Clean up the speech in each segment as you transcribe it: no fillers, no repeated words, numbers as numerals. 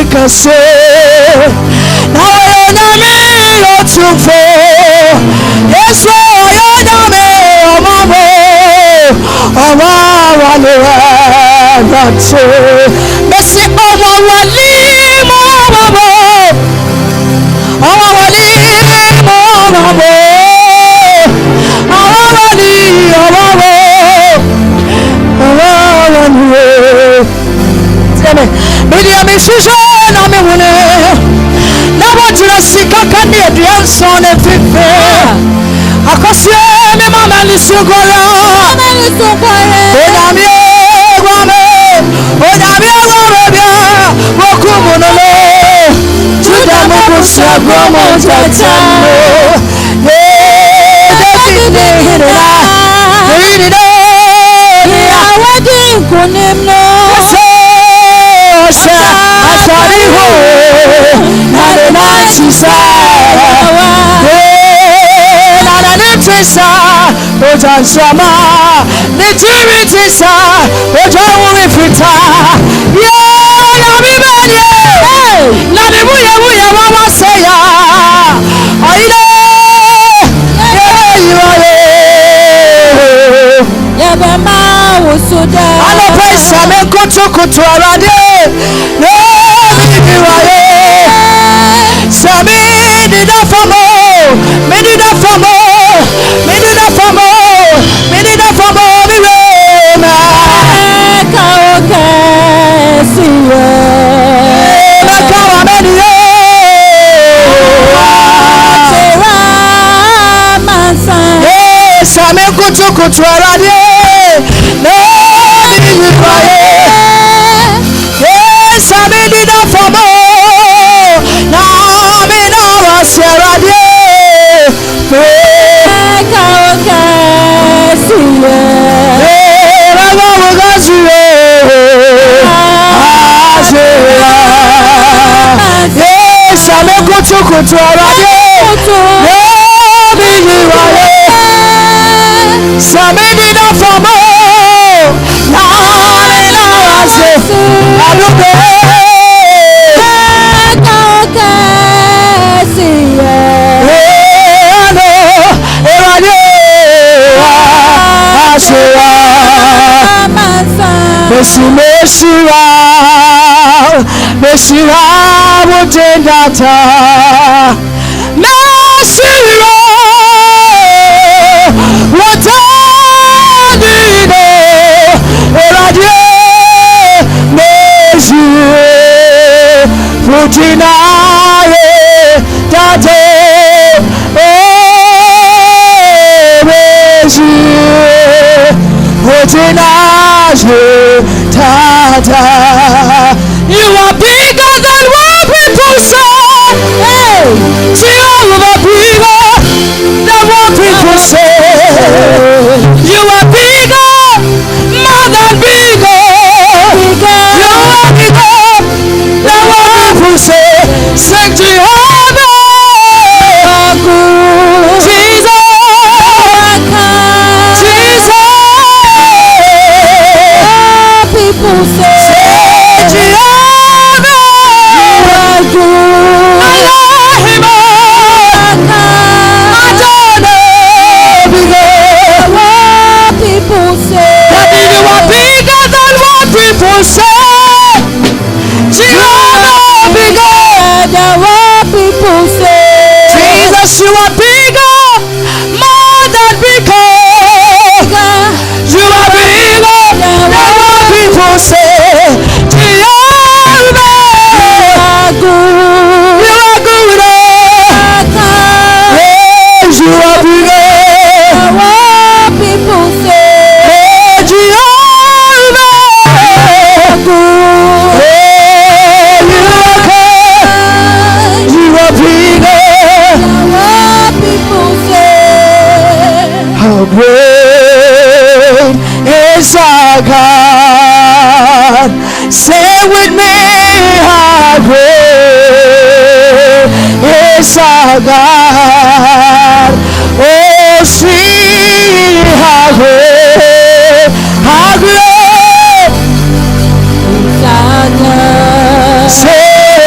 kase na oyonyame otufo Yesu oyonyame omamo omawalewa yatse mesi omawali momamo omawali momamo omawali omamo omawali teme media mishisho na mewune na wajira sikaka ni edianson efife akosye me mama lisugora onyamie gwame bia wokumunolo juda mubusa gomo tatamo awadi kunimno asariho nalenasisa nananetisa ojansama nitiritisa ojawurifita yamibenie nanibuyebuye wawaseya oile yebema wusuda alopesa menkutukutu arade nebibiwaye sami didafamo medidafamo biwema kaokesiye mekawa mediye sami kutukutu arade nebibiwaye sami didafamo na mina wasirade kutu arade nebibiwaye samedi na famo na mina wase adube Meshira wotendata Meshira wotendino Eradie Meshira wotinaye tate Meshira wotinaye tate. You are bigger than what people say. Hey, Jehovah bigger than what people say. You are bigger, more than bigger. You are bigger than what people say. Say Jehovah, Jesus, people say. You are bigger, more than bigger. You are bigger than what people say. Jehovah, you are good. Yes, you are bigger than what people say. Jehovah, you are bigger. How great is our God? Say with me, how great is our God? Oh, see how great is our God. Say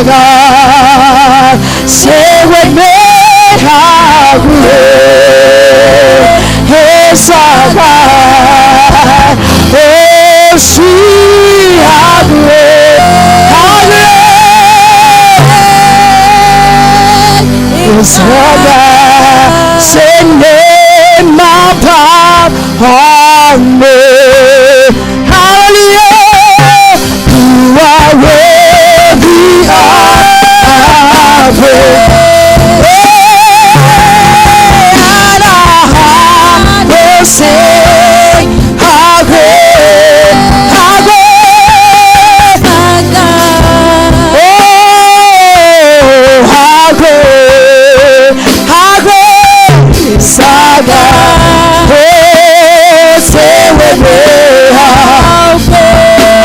God. Say with me, Yahweh is our God. Oh, she Yahweh, Yahweh is our God. Say name my power on me. Hallelujah. You are worthy of our praise. And our heart will sing how great, how great. Oh, how great is our God. Oh, say with me,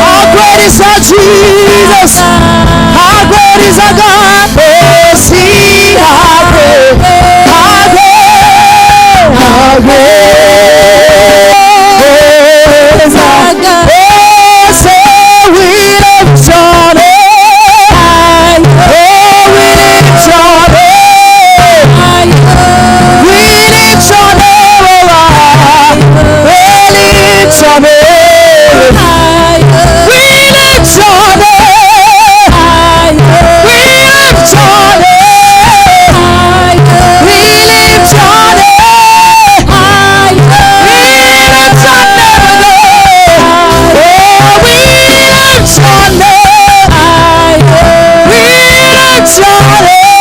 how great is our Jesus? How great is our God? Oh, see how great, how great, how great is our God. Oh, say we lift your name. Oh, we lift your name. We lift your name, oh Lord. We lift your name. We lift your name. We lift your name. We lift your name. We lift your name. Oh, we lift your name. We lift your name.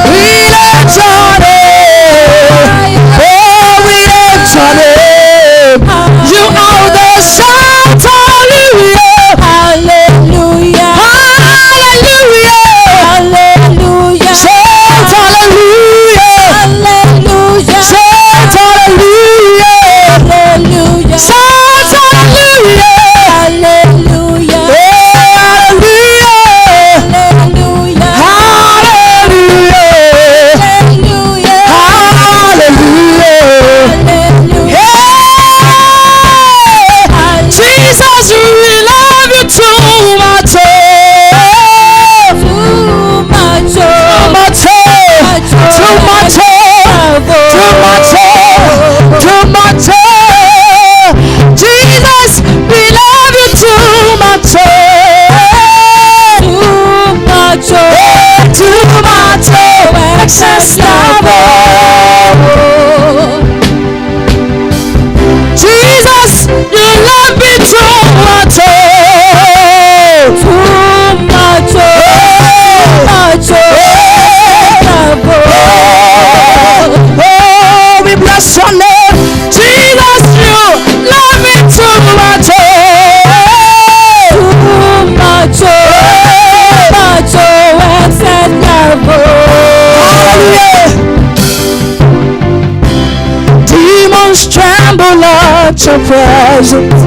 We lift your name. Oh, we lift your name. You are the shout, hallelujah. Hallelujah. Hallelujah. Hallelujah. Shout hallelujah. Hallelujah. Shout hallelujah. Hallelujah. Shout hallelujah. Hallelujah. Oh, hallelujah. Hallelujah. Hallelujah. Hallelujah. Hallelujah. Hey, Jesus, we love you too much. Too much. Too much. Too much. Too much. Too much. Jesus, we love you too much. Too much. Too much. Excess love. Jesus, you love me too much. Too much. Much. Oh, we bless your name. Jesus, you love me too much. Too much. Much. Excess love. Hallelujah. Demons tremble at your presence.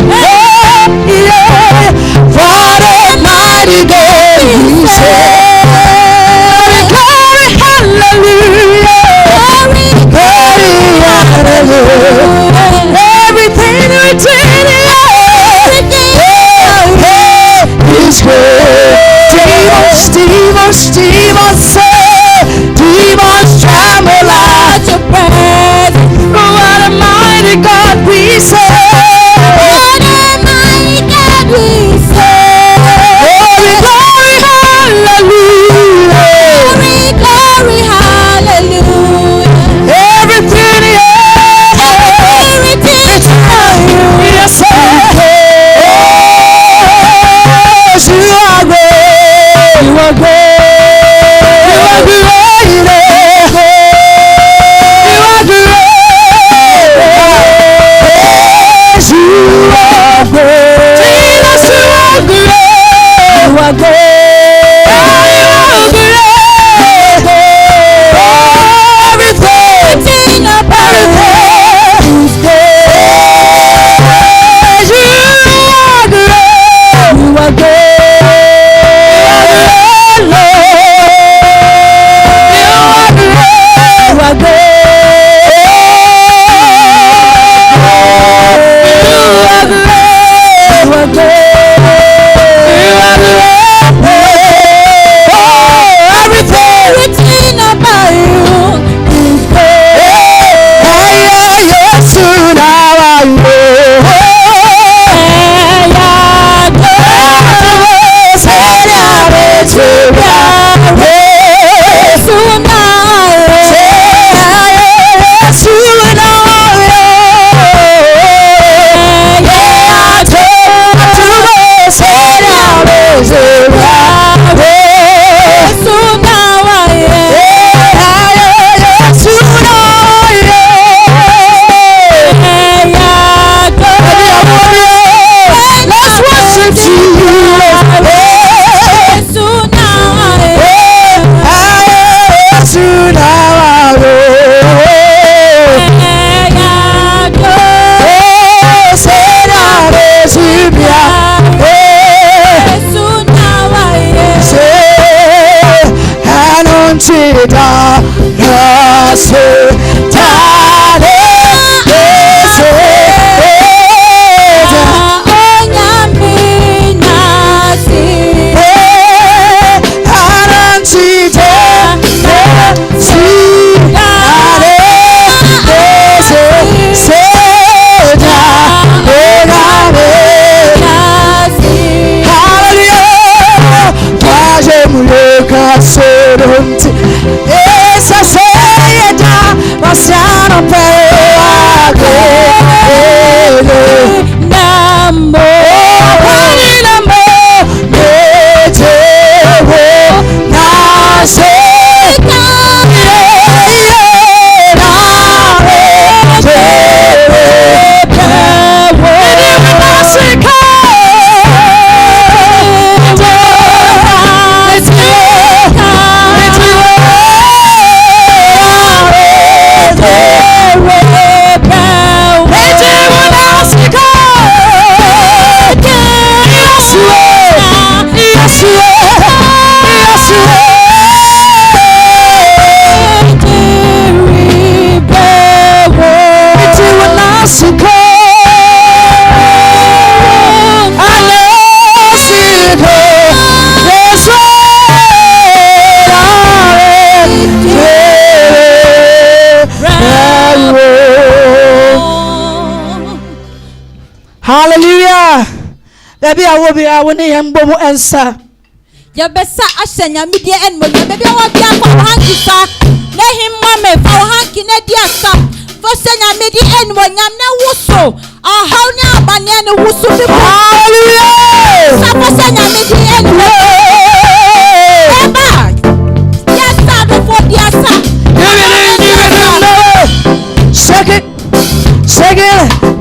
Yeah, yeah. What a mighty God we serve. Glory, hallelujah. Glory, hallelujah. Everything within you is great. Demons say, demons tremble at your presence. What a mighty God we serve. What a mighty God we serve. Glory, glory, hallelujah. Hallelujah. Baby, I will be. I will need him to answer. Ya besa ashenya media en mo baby I want dia for hanki sa na him mama for hanki na dia sa for senya media en mo nyam na wuso how nya abane na wuso bi hallelujah sa for senya media en mo eba yes sa for dia sa shake it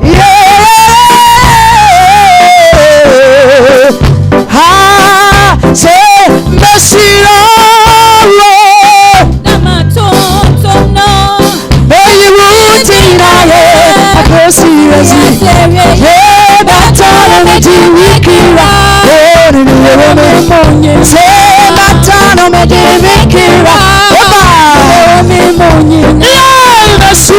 yeah. Say mercy, Lord. No. May you root in our head. I can see us. Yeah, that time of the Wikira. Say that time of the Wikira. Mercy,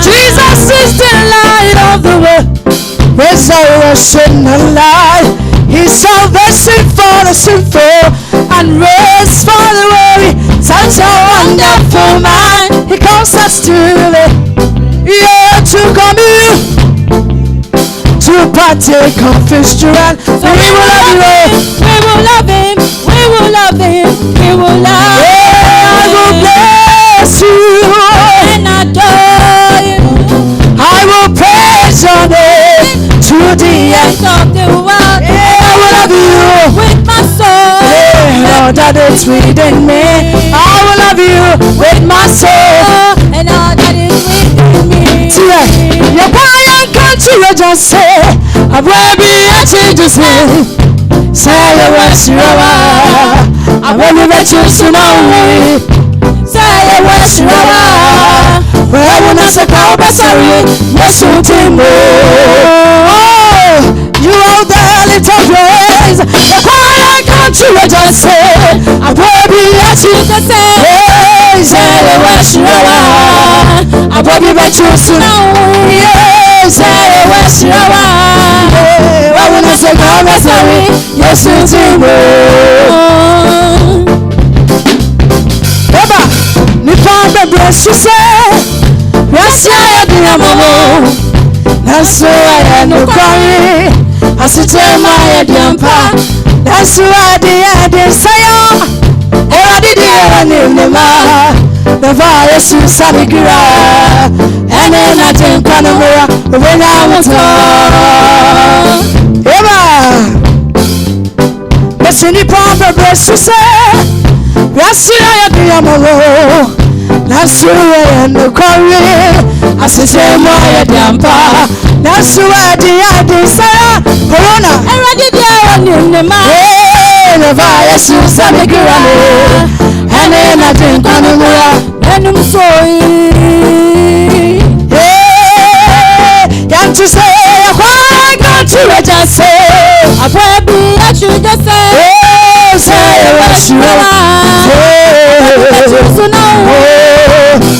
Jesus is the light of the world. Resurrection and life. He's salvation for the sinful and rest for the weary. Such a wonderful man. He calls us to live. Yeah, to commune, to partake of his strength. So we will love him. We will love him. We will love him. We will love him. Yeah, I will bless you and adore you. I will praise your name to the end of the world. Yeah, I will love you. We all that is within me. I will love you with my soul and all that is within me. Your quiet country, you just say, I will be a change to say. Say you wish you were. I will be a change to know. Say you wish you were. Well, I will not say, I'll be sorry. Yes, you did. Oh, you are the little praise. The quiet country, you just say, I will be a change to say. Say you wish you were. I will be a change to know. Say you wish you were. I will not say, I'll be sorry. Yes, you did. Baba, nipa bebe shuse. Yes, I am mama. That's why I no cry. I sit in my yampa. That's why I did say I did the ma. The virus is Saligira. And then I think Panamera when I was gone. Eva. Yes, nipa bebe shuse. Yes, I am mama. That's why I no cry. I sit in my yampa. That's why I did say Corona. I did the ma. The virus is Saligira. And then I think Panamera. And I'm sorry. Can't you say I got to just say I probably I should just say say what you are. So now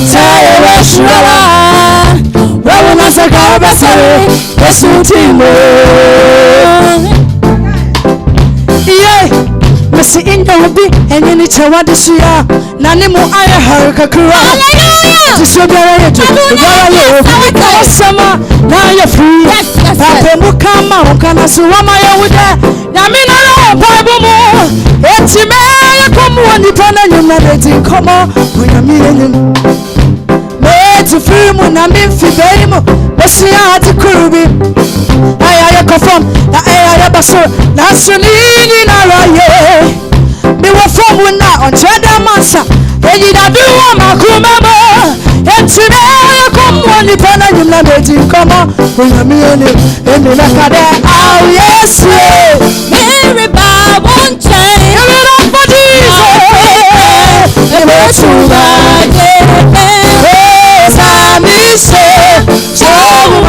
Say what you are. Well, I say go back sorry. Yes, you team. Yeah. Missy in the be and you need to what this year. Nanimu aya harukakura. Hallelujah. This will be a summer. Now you're free. Papa Mukama, Ukana Suwama Yahuda. Namina Bible more. It's me. Come on, you turn on your melody. Come on, when you're meaning. Made to free moon, I'm in Fibemo. Bessia to Kurubi. I confirm that I have a soul. That's your leading area. They were from when now on Cheddar Massa. And you do my kumama. And today, come on, the panel, you never come on. When you're meaning, and you look at that. Oh, yes, Mary Bob won't change. Give it up for Jesus. And we're too bad. Yes, I miss it. So oh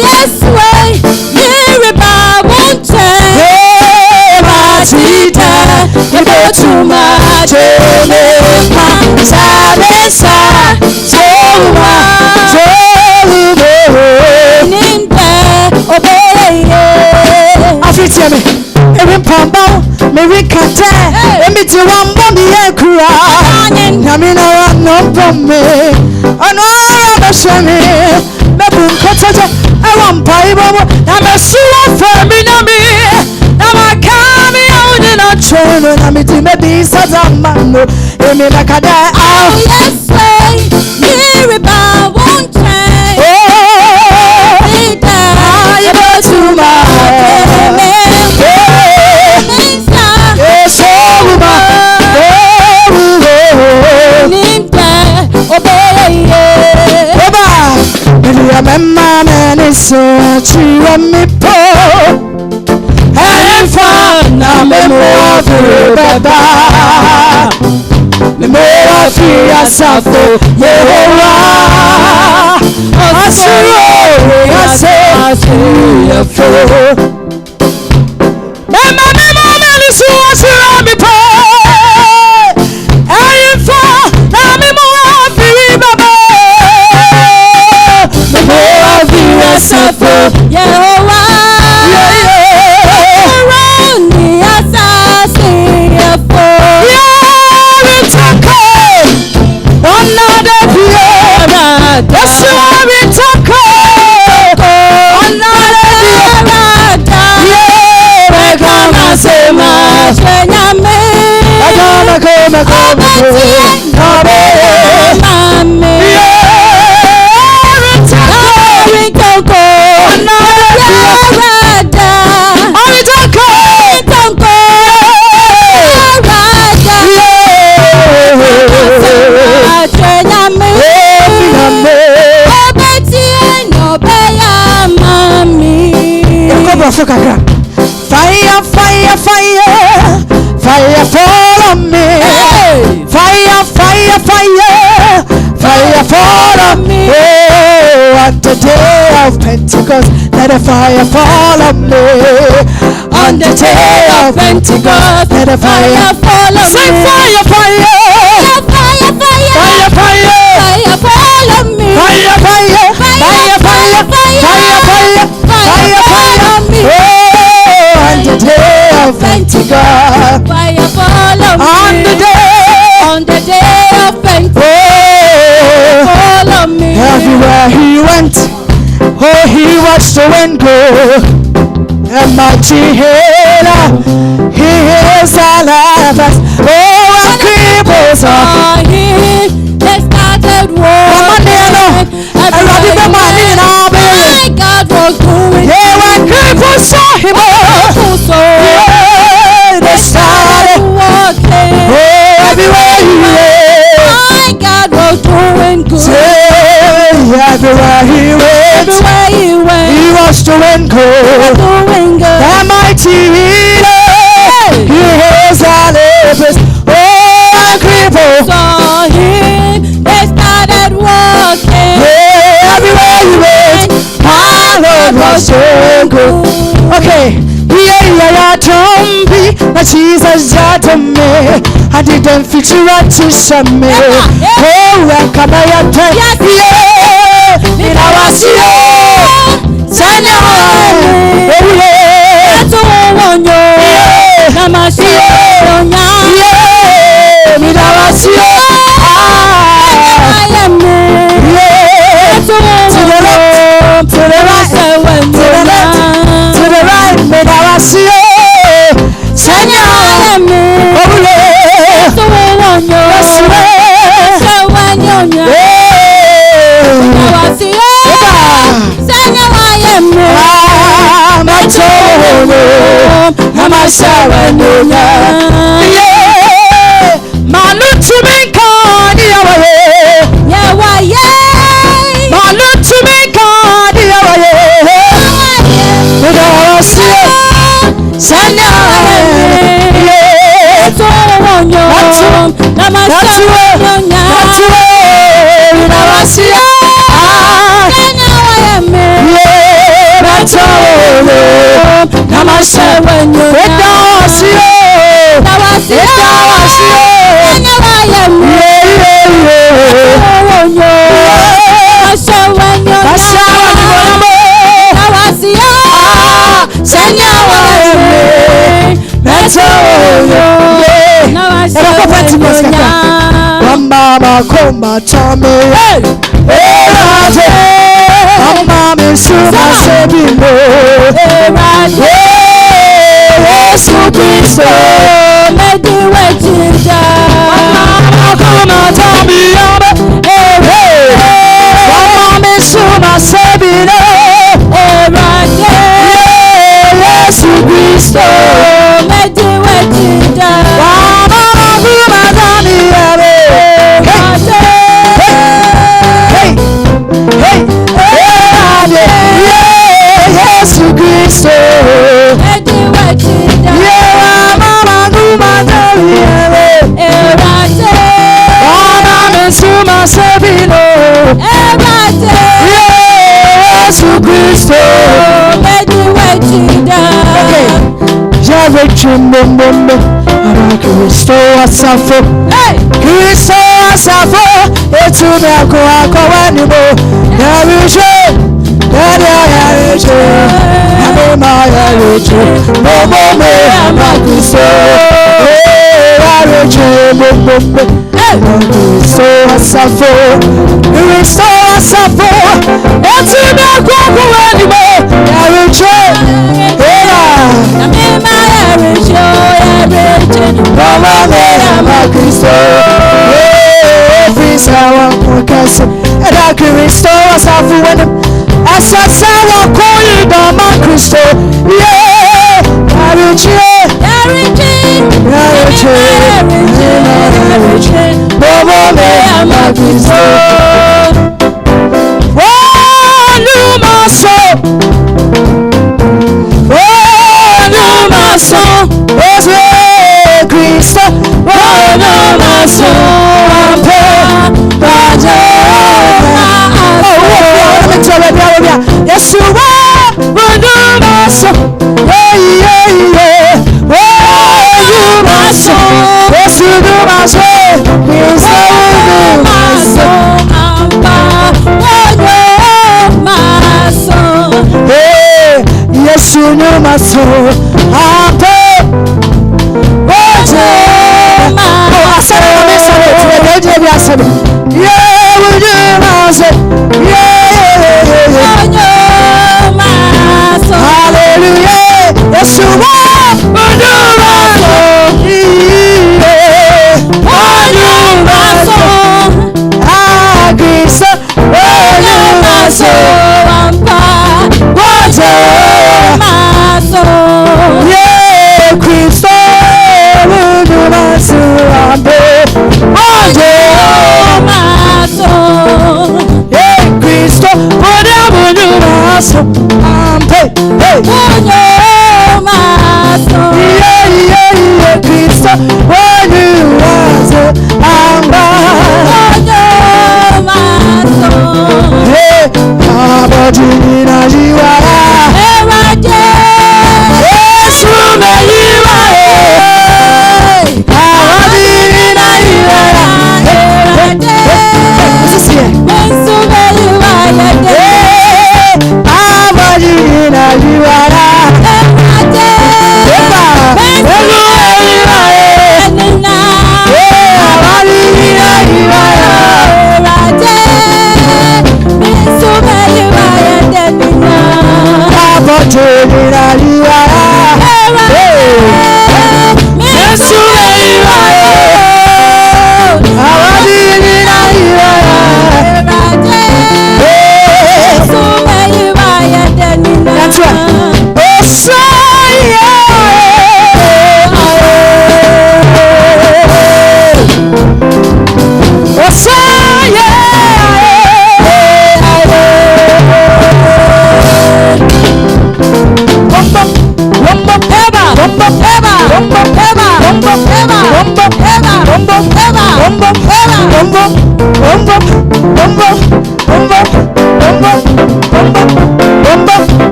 yes, way, Mary Bob won't change. Hey, Matita, you go too much. Salesa, Every pamba, Mary Kata, and me to one body and cry. Namina, no from me. I know I'm a shame. Mabun Kota, I want Bible. I'm a sure for me. I'm a coming out in a train. I'm a team of these as a man. And me like a die. Oh, yes, way, Mary Bob won't change. Oh, you go too much. Yes, so true me po and fun na me more for baba me more for asafo Yehovah asiro asiro fo mama me so asiro me po and fun na me more for baba me more for asafo Yehovah, around the assassin, it's a call. Another pier, that's why it's a call. Another pier, yeah, I can't say much. I gotta come. so kakra. Fire, fire, fire, fire fall on me. Fire, fire, fire, fire fall on me. Oh, on the day of Pentecost, let the fire fall on me. On the day of Pentecost, let the fire fall on me. Say fire, fire, fire, fire, fire, fire, fire fall on me. Fire, fire, fire, fire, fire, fire, fire fall on me. Oh, on the day of Pentecost, fire fall on me. On the day of Pentecost, fall on me. Everywhere he went, oh, he watched the wind go. A mighty healer, he is alive. Oh, and cripples are here. They started walking. My God was doing. Yeah, when cripples saw him, they started walking. Oh, everywhere he went, my God was doing good. Everywhere he went, he was doing good. The mighty healer, he is our lives. Oh, and cripples saw him, they started walking. Yeah, everywhere he went, our Lord was doing good. Okay, yeah, don't be, but Jesus died to me. I didn't fit you right to some me. Oh, welcome, I am dead. Yeah, in our city. Sanya, oh yeah, to one yo, Namaste, yeah, in our city. I am yeah, to the left, to the right, to the left, to the right, in our city. Sanya, oh yeah, to one yo, Komba tome, hey, Raje, Mama Suma Sebino, hey, Raje, Yesu Kristo, Medi Wejinja, Mama Komba tome, hey, Mama Suma Sebino, hey, Raje, Yesu Kristo, Medi Wejinja, Mama Komba tome, Kristo asafo, Kristo asafo, etu me akwa wanibo, yarishe, yarishe, abema yarishe, bobo me ama Kristo, yarishe, bobo me, Kristo asafo, Kristo asafo, etu me akwa wanibo, yarishe, abema yarishe. Mama mera Kristo, every sour podcast, and I can restore us after when as I sour call you Mama Kristo, yeah, Mama mera Kristo, oh, you must so, oh. Yesu nyuma so ape oje asana mesa tuweje biasebe yeah nyuma so yeah nyuma so hallelujah Yesu nyuma so nyuma so agisa nyuma so ampa oje maso yeah Kristo nyuma so ampe oje maso yeah Kristo nyuma so ampe oje maso yeah Kristo nyuma so ampa oje maso hey abadina jiwara ewaje Yesu me jiwara abadina jiwara ewaje Yesu me jiwara abadina jiwara ewaje Yesu me jiwara nina abadina jiwara ewaje Yesu me jiwara nina abadina jiwara Yesu me jiwara abadina jiwara ewaje Yesu me jiwara nina that's right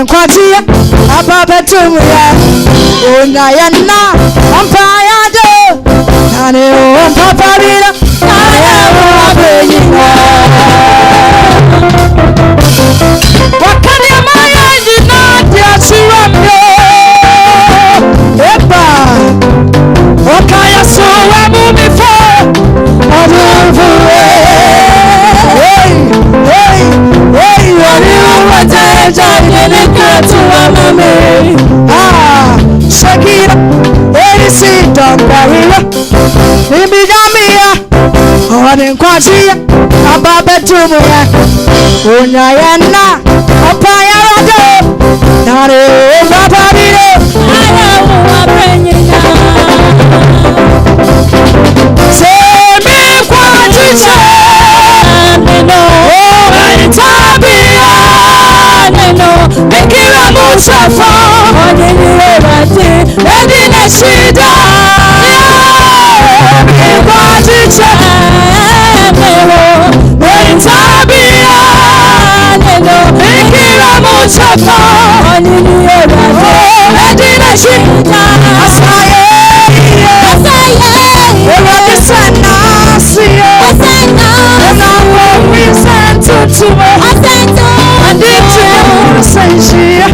Kwatia ababetumya onayana ampayado nane ompapabira ayawo abenyina wakani amaya jina tiasiwamyo eba wakaya suwe mumifo aduvuwe Shakira, Elisi, Dambariwa, Nibijamia, Kwatia, Ababetumia, Unayana, Apayarado, Nare, Bababiro, Ayawa, Semi Kwatia, no, Tabia, no, Mikira Musafa, Odinirati, Edina Shida, Mikwatia, Tabia, no, Mikira Musafa, Odinirati, Edina Shida, Asaye, Sana, Sia, Sana, we sent to and it's Sensia,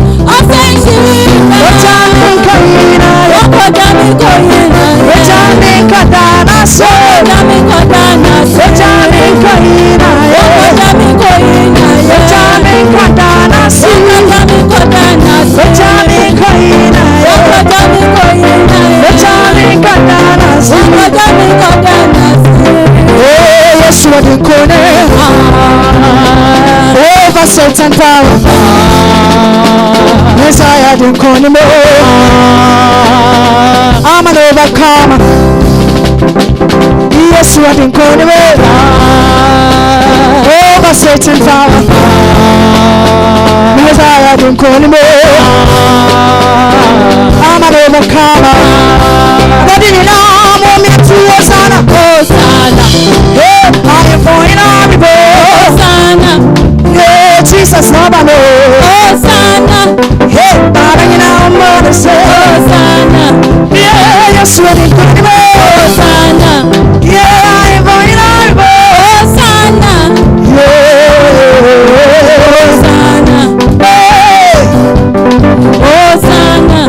over Satan power. Messiah didn't call him I'm an overcomer. yes, what in corner. Over Satan power. Yes, I didn't call him. I'm a overcomer. But didn't know me to Hosanna. Hosanna. Hey, I am going on the Hosanna. Yeah, Jesus, Nabano. Hosanna. Hey, I'm now mother say Hosanna. Yeah, yes, what in corner. Hosanna. Yeah, I am going on the Hosanna. Hosanna, Hosanna.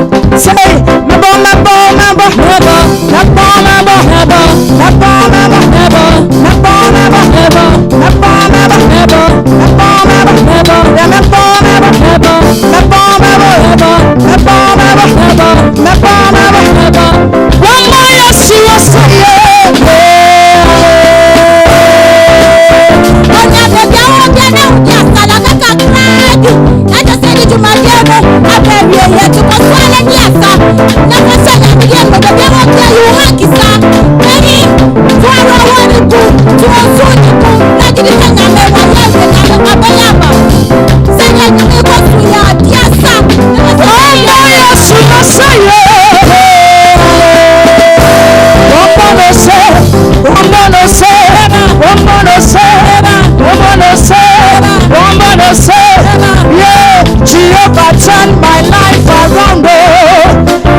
Say, Jehovah turned my life around.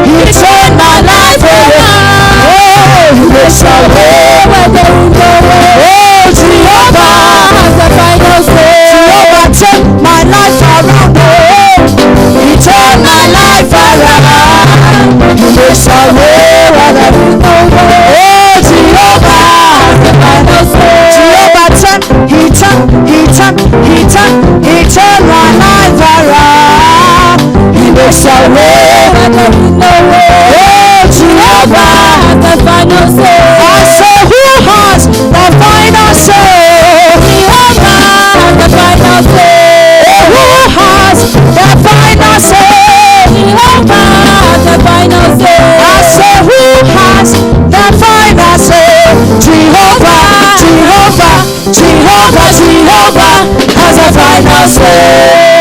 He turned my life around. Oh, yes, I will. Oh, Jehovah has the final say. Jehovah turned my life around. He turned my life around. Yes, I will. Oh, Jehovah has the final say. Jehovah turned my life around. He makes a way where there is no way. Oh, Jehovah has the final say. I say, who has the final say? Jehovah has the final say. Oh, who has the final say? Jehovah has the final say. I say, who has the final say? Jehovah, Jehovah, Jehovah, Jehovah has the final say.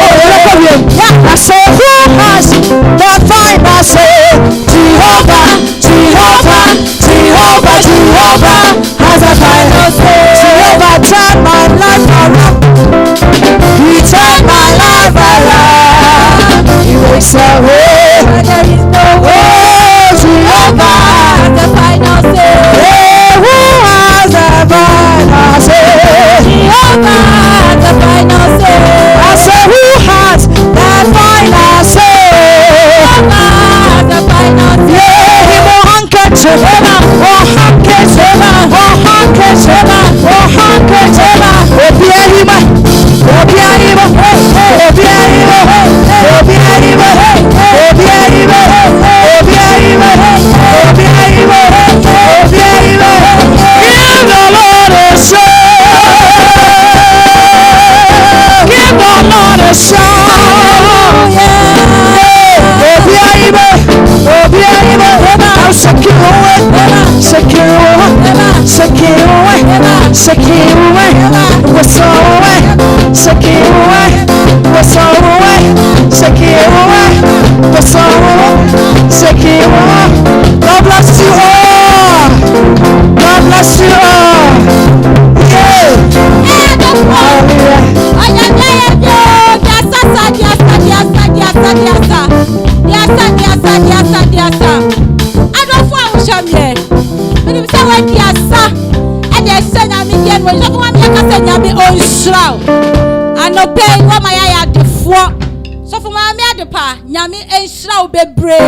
I say, who has the final say? Jehovah, Jehovah, Jehovah, Jehovah has the final say. Jehovah turned my life around. He turned my life around. He makes a way where there is no way. Jehovah has the final say. Hey, who has the final say? Jehovah has the final say. I say, who has the final say? Jehovah has the final say. Yeah, he will hanker Jehovah, oh hanker Jehovah, oh hanker Jehovah, oh hanker Jehovah. Obiarima, Obiarima, Obiarima, Obiarima, Obiarima, Obiarima, Obiarima, Obiarima. Give the Lord a shout. Give the Lord a shout. Obiarima, Obiarima, I'm secure, secure, secure, secure. What's away? Secure, what's away? Secure, what's away? Secure. God bless you all. God bless you all. Yeah. Anopay what my eye at the four. So for my medepa, Yami and Shroud Bebre.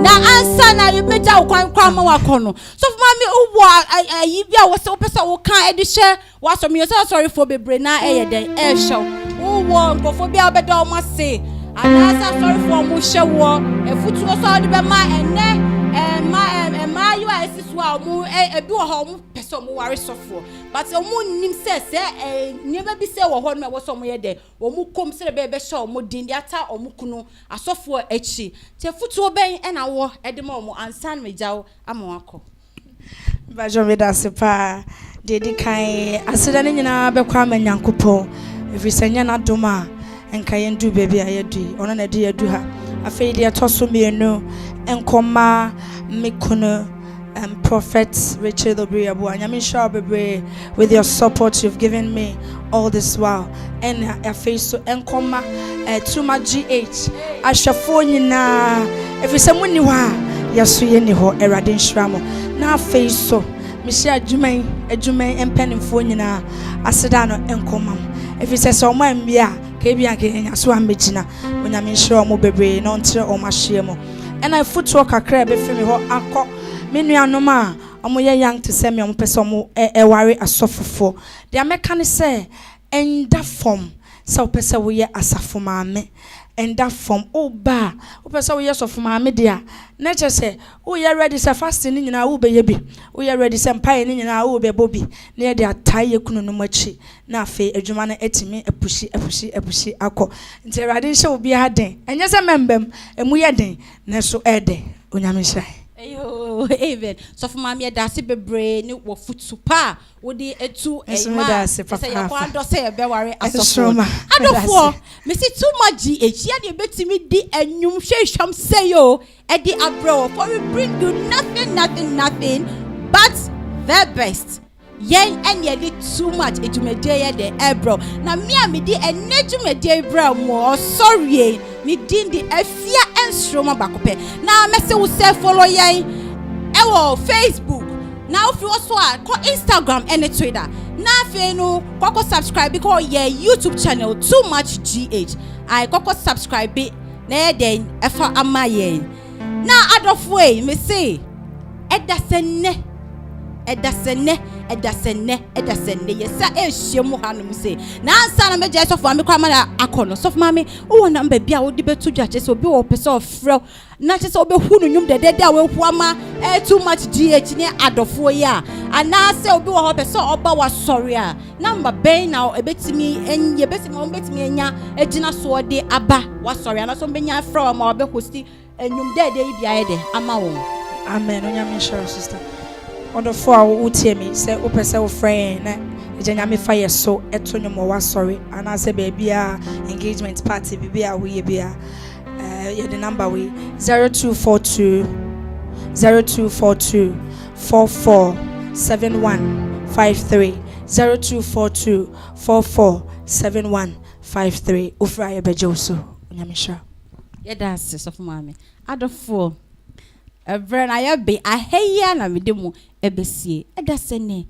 Now answer now you better come wakono. So for mommy, oh, I was so person who can't share. Was from you so sorry for Bebre now a day air show. Oh, one go for be a better must say. And answer sorry for Musha war. A foot was all the bema and my US is well, a do a home person who are so for. But a moon nim says, never be say or one was somewhere there, or mu come say a baby show, more dindiata or mukuno, a software etchi. Te foot to obey and I war at the moment and San Majao Amoako. Bajomeda sepa dedi kai aseda ne nyina bekwa manyankopon efisanya na doma enka yendu baby ayedi ono na di yadu ha afei de atoso mienu enkoma mikono Prophet Richard Obriabu anyame sure bebre with your support you've given me all this while and afei so enkoma tuma GH ashafo nyina efisɛ munni hɔ a yaso ye ni hɔ erade nhwramo na afei so mehye adwuman empanimfo nyina aseda no enkomam efisɛ sɛ ɔmo ambia ka ebia ka enya so amegina onyame nhwra ɔmo bebre na ontre ɔmo ahye mo ɛna footwo kakra be femi hɔ akɔ menuanom a ɔmo yɛ young to sɛ me ɔmo pɛ sɛ ɔmo ɛware asɔfofo de ameka ne sɛ enda form sɛ ɔpɛ sɛ woyɛ asafo maame enda form oba ɔpɛ sɛ woyɛ sɔfo maame de a na kyerɛ sɛ woyɛ ready sɛ fasting ni nyina wo bɛyɛ bi woyɛ ready sɛ mpae ni nyina wo bɛbɔ bi na yɛ de atai yɛ kunu no machi na afei adwuma no etimi epushi akɔ nti Awurade nhyɛ obi ha den ɛnyɛ sɛ membem emu yɛ den na so ɛde onyame hyɛ Ayo, even so for mammy dasi bebre ni wo futu pa wo di etu eyima say ya kwando say be ware asofo adofo me see too much GH ya de betimi di enwum hwehwam say yo e di abro for we bring you nothing but the best yen enye di too much edumede ye de ebro na me a me di enedumede ebro mo sorry me din di afia enstroma bakope na me se wo say follow yen ewo Facebook na if you also call Instagram and Twitter na fe no koko subscribe because your YouTube channel too much GH I koko subscribe na den efa amaye na adofo me say edasene yesa ehyiemu hanom se na ansa na meje sofo ame kwa ma akono sofo mame wo na mba bia wo de betu dwache se obi wo pese ofrɛ na che se obi hu no nwum dede a wo hu ama too much GH ne adofo ya ana se obi wo pese oba wa sorry a na mba ben na ebetimi enye betimi o betimi enya agina so de aba wa sorry ana so benya frɛ ma obi hosti nwum dede bia ye de ama wo amen onyame share sister wonderful wo tie me say wo pese wo friend na ejanyame fa ye so eto nyomo wa sorry ana say baby a engagement party bibia we bia the number we 0242 447153 0242 447153 ofra ye beje so onyame sha ye dance so for mama adofo Every na ya be a heya na me demo ebesie edasene